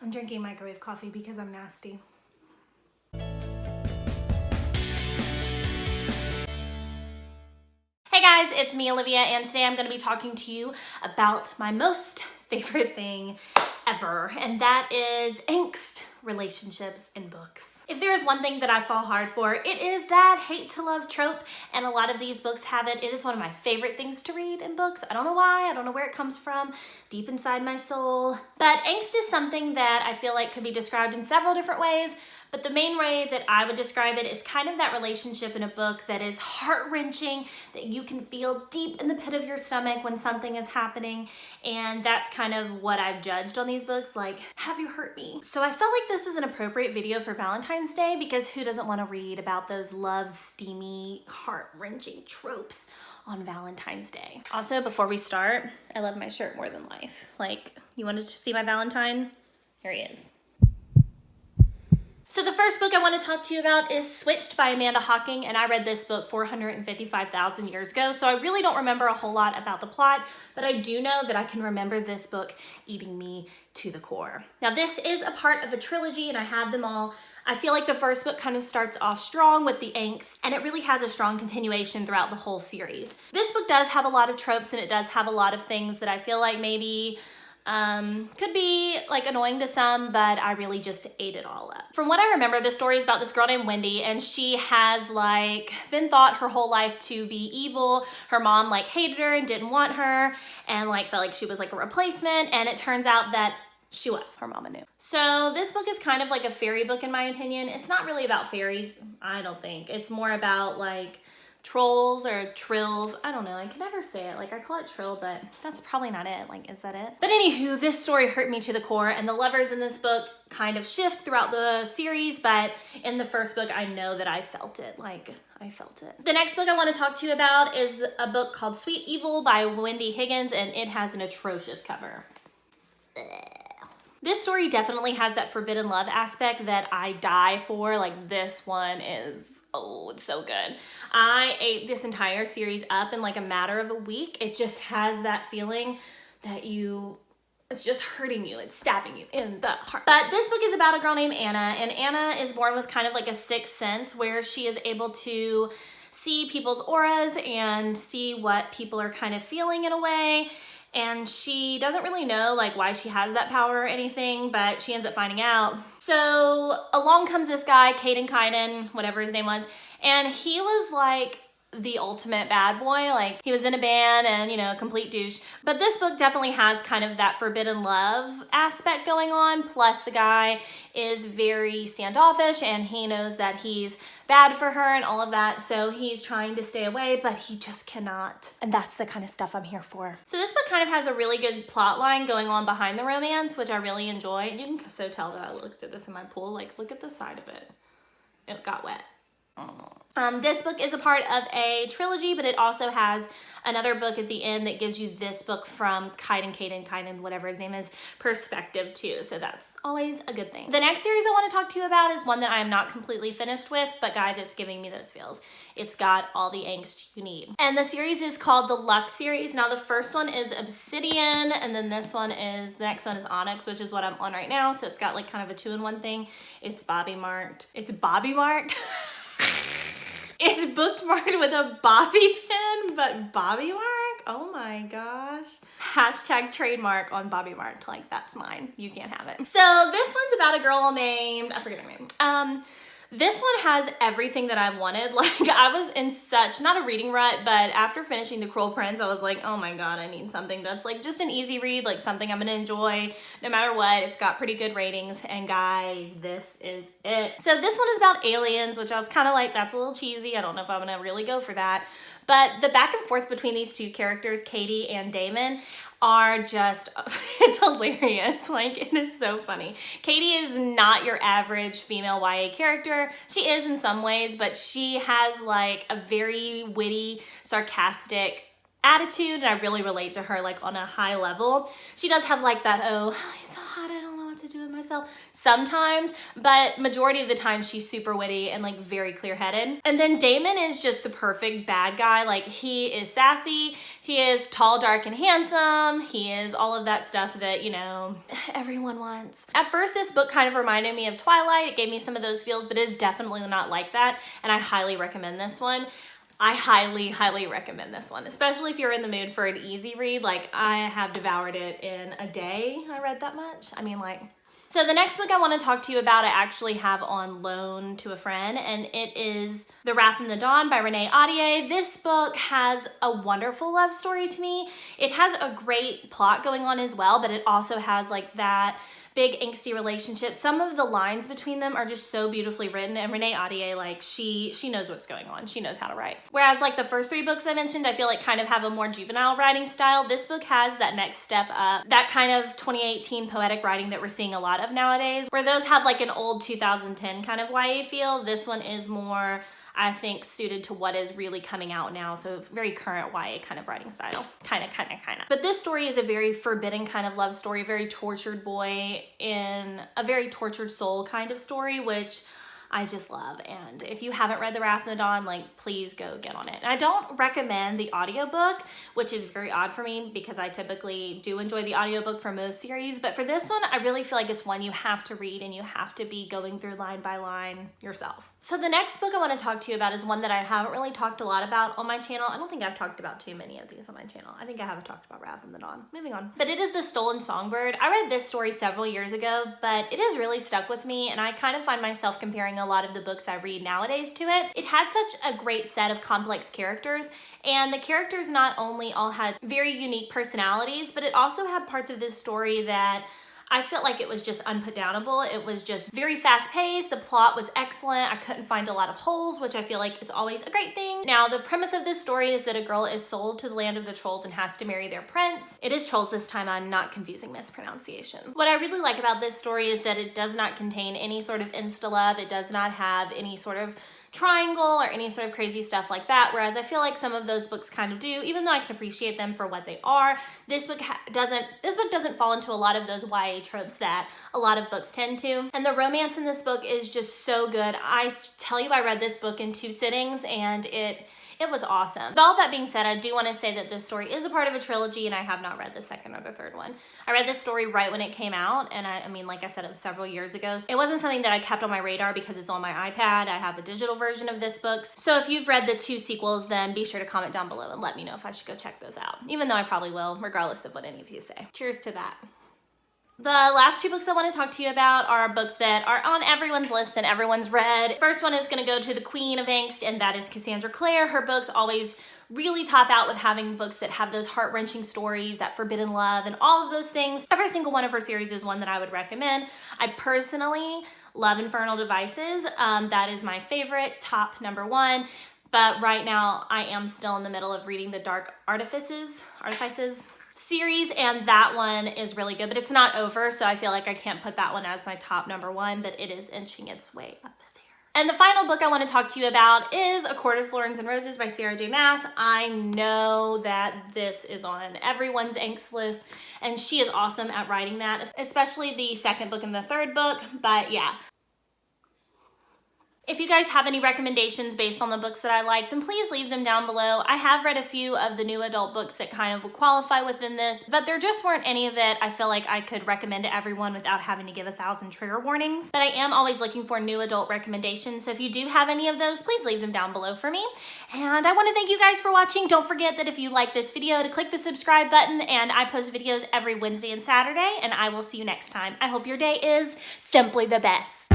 I'm drinking microwave coffee because I'm nasty. Hey guys, it's me, Olivia, and today I'm going to be talking to you about my most favorite thing ever, and that is angst, relationships, and books. If there is one thing that I fall hard for, it is that hate to love trope, and a lot of these books have it. It is one of my favorite things to read in books. I don't know why, I don't know where it comes from, deep inside my soul. But angst is something that I feel like could be described in several different ways, but the main way that I would describe it is kind of that relationship in a book that is heart-wrenching, that you can feel deep in the pit of your stomach when something is happening, and that's kind of what I've judged on these books, like, have you hurt me? So I felt like this was an appropriate video for Valentine's Day because who doesn't want to read about those love, steamy, heart-wrenching tropes on Valentine's Day? Also, before we start, I love my shirt more than life. Like, you wanted to see my Valentine? Here he is. So the first book I want to talk to you about is Switched by Amanda Hocking, and I read this book 455,000 years ago, so I really don't remember a whole lot about the plot, but I do know that I can remember this book eating me to the core. Now this is a part of a trilogy, and I have them all. I feel like the first book kind of starts off strong with the angst, and it really has a strong continuation throughout the whole series. This book does have a lot of tropes, and it does have a lot of things that I feel like maybe could be like annoying to some, but I really just ate it all up. From what I remember, the story is about this girl named Wendy, and she has like been thought her whole life to be evil. Her mom like hated her and didn't want her and like felt like she was like a replacement, and it turns out that she was. Her mama knew. So this book is kind of like a fairy book in my opinion. It's not really about fairies, I don't think. It's more about like trolls or trills. I don't know, I can never say it. Like I call it trill, but that's probably not it. Like, is that it? But anywho, this story hurt me to the core, and the lovers in this book kind of shift throughout the series, but in the first book, I know that I felt it. Like, I felt it. The next book I want to talk to you about is a book called Sweet Evil by Wendy Higgins, and it has an atrocious cover. This story definitely has that forbidden love aspect that I die for. Like, this one is, oh, it's so good. I ate this entire series up in like a matter of a week. It just has that feeling that it's just hurting you, it's stabbing you in the heart. But this book is about a girl named Anna, and Anna is born with kind of like a sixth sense where she is able to see people's auras and see what people are kind of feeling in a way. And she doesn't really know like why she has that power or anything, but she ends up finding out. So along comes this guy, Kaiden, whatever his name was, and he was like the ultimate bad boy. Like, he was in a band and, you know, complete douche. But this book definitely has kind of that forbidden love aspect going on. Plus the guy is very standoffish and he knows that he's bad for her and all of that. So he's trying to stay away, but he just cannot. And that's the kind of stuff I'm here for. So this book kind of has a really good plot line going on behind the romance, which I really enjoy. You can so tell that I looked at this in my pool. Like, look at the side of it. It got wet. This book is a part of a trilogy, but it also has another book at the end that gives you this book from Kaiden, whatever his name is, perspective too. So that's always a good thing. The next series I want to talk to you about is one that I am not completely finished with, but guys, it's giving me those feels. It's got all the angst you need. And the series is called the Luck series. Now the first one is Obsidian, and then the next one is Onyx, which is what I'm on right now. So it's got like kind of a 2-in-1 thing. It's Bobby marked. It's Bobby marked. It's bookmarked with a bobby pin, but Bobby mark? Oh my gosh. Hashtag trademark on Bobby mark. Like, that's mine. You can't have it. So this one's about a girl named, I forget her name. This one has everything that I wanted. Like, I was in such, not a reading rut, but after finishing The Cruel Prince, I was like, oh my God, I need something that's like just an easy read, like something I'm gonna enjoy no matter what. It's got pretty good ratings, and guys, this is it. So this one is about aliens, which I was kind of like, that's a little cheesy. I don't know if I'm gonna really go for that. But the back and forth between these two characters, Katie and Damon, are just, it's hilarious. Like, it is so funny. Katie is not your average female YA character. She is in some ways, but she has like a very witty, sarcastic attitude, and I really relate to her like on a high level. She does have like that, oh, he's so hot, I don't know what to to do with myself sometimes, but majority of the time she's super witty and like very clear-headed. And then Damon is just the perfect bad guy. Like, he is sassy, he is tall, dark, and handsome, he is all of that stuff that, you know, everyone wants. At first, this book kind of reminded me of Twilight. It gave me some of those feels, but it is definitely not like that, and I highly recommend this one. I highly, highly recommend this one, especially if you're in the mood for an easy read. Like, I have devoured it in a day. I read that much. I mean, like... So the next book I want to talk to you about, I actually have on loan to a friend, and it is The Wrath and the Dawn by Renee Ahdieh. This book has a wonderful love story to me. It has a great plot going on as well, but it also has like that big angsty relationship. Some of the lines between them are just so beautifully written, and Renee Ahdieh, like, she knows what's going on. She knows how to write. Whereas like the first three books I mentioned, I feel like kind of have a more juvenile writing style. This book has that next step up, that kind of 2018 poetic writing that we're seeing a lot of nowadays, where those have like an old 2010 kind of YA feel. This one is more, I think, suited to what is really coming out now. So very current YA kind of writing style. Kind of. But this story is a very forbidden kind of love story, very tortured boy in a very tortured soul kind of story, which I just love. And if you haven't read The Wrath and the Dawn, like, please go get on it. And I don't recommend the audiobook, which is very odd for me because I typically do enjoy the audiobook for most series. But for this one, I really feel like it's one you have to read and you have to be going through line by line yourself. So the next book I want to talk to you about is one that I haven't really talked a lot about on my channel. I don't think I've talked about too many of these on my channel. I think I haven't talked about Wrath and the Dawn. Moving on. But it is The Stolen Songbird. I read this story several years ago, but it has really stuck with me, and I kind of find myself comparing a lot of the books I read nowadays to it. It had such a great set of complex characters, and the characters not only all had very unique personalities, but it also had parts of this story that I felt like it was just unputdownable. It was just very fast paced. The plot was excellent. I couldn't find a lot of holes, which I feel like is always a great thing. Now, the premise of this story is that a girl is sold to the land of the trolls and has to marry their prince. It is trolls this time. I'm not confusing mispronunciations. What I really like about this story is that it does not contain any sort of insta-love. It does not have any sort of triangle or any sort of crazy stuff like that, whereas I feel like some of those books kind of do, even though I can appreciate them for what they are. This book doesn't fall into a lot of those YA tropes that a lot of books tend to, and the romance in this book is just so good. I tell you, I read this book in 2 sittings, and it was awesome. With all that being said, I do want to say that this story is a part of a trilogy, and I have not read the second or the third one. I read this story right when it came out, and I mean, like I said, it was several years ago. So it wasn't something that I kept on my radar because it's on my iPad. I have a digital version of this book. So if you've read the 2 sequels, then be sure to comment down below and let me know if I should go check those out, even though I probably will, regardless of what any of you say. Cheers to that. The last 2 books I want to talk to you about are books that are on everyone's list and everyone's read. First one is going to go to the queen of angst, and that is Cassandra Clare. Her books always really top out with having books that have those heart-wrenching stories, that forbidden love, and all of those things. Every single one of her series is one that I would recommend. I personally love Infernal Devices. That is my favorite, top #1. But right now, I am still in the middle of reading the Dark Artifices series, and that one is really good, but it's not over, so I feel like I can't put that one as my top #1, but it is inching its way up there. And the final book I want to talk to you about is A Court of Thorns and Roses by Sarah J. Maas. I know that this is on everyone's angst list, and she is awesome at writing that, especially the second book and the third book, but yeah. If you guys have any recommendations based on the books that I like, then please leave them down below. I have read a few of the new adult books that kind of would qualify within this, but there just weren't any that I feel like I could recommend to everyone without having to give 1,000 trigger warnings. But I am always looking for new adult recommendations, so if you do have any of those, please leave them down below for me. And I want to thank you guys for watching. Don't forget that if you like this video, to click the subscribe button, and I post videos every Wednesday and Saturday, and I will see you next time. I hope your day is simply the best.